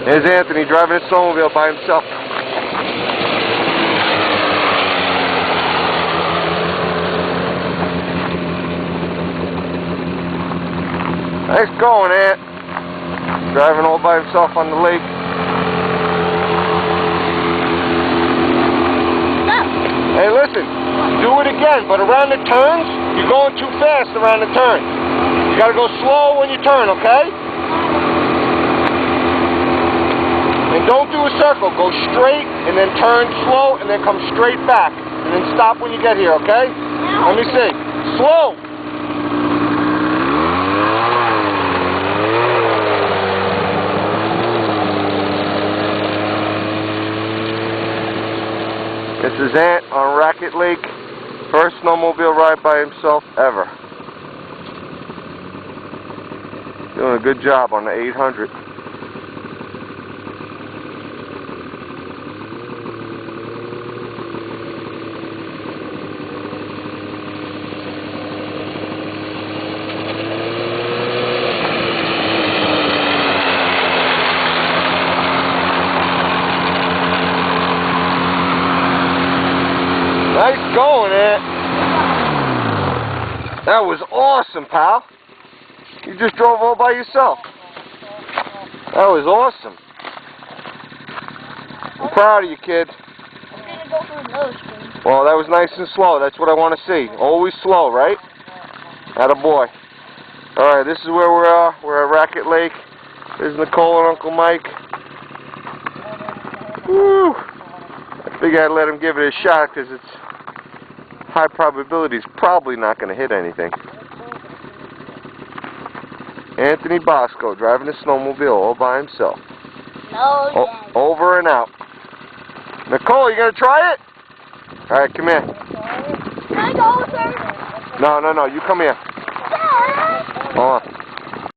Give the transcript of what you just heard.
There's Anthony driving his snowmobile by himself. Nice going, Ant. Driving all by himself on the lake. Hey, listen. Do it again, but around the turns, you're going too fast around the turn. You gotta go slow when you turn, okay? And don't do a circle. Go straight, and then turn slow, and then come straight back. And then stop when you get here, okay? Let me see. Slow. This is Ant on Racket Lake. First snowmobile ride by himself ever. Doing a good job on the 800. Nice going, Ant. That was awesome, pal. You just drove all by yourself. That was awesome. I'm proud of you, kid. I'm gonna go for another spin. Well, that was nice and slow. That's what I want to see. Always slow, right? Attaboy. Alright, this is where we are. We're at Racket Lake. There's Nicole and Uncle Mike. Woo! I figured I'd let him give it a shot because it's high probability he's probably not going to hit anything. Anthony Bosco driving a snowmobile all by himself. No, Over and out. Nicole, you going to try it? Alright, come here. Can I go, sir? No, you come here. Dad! Hold on.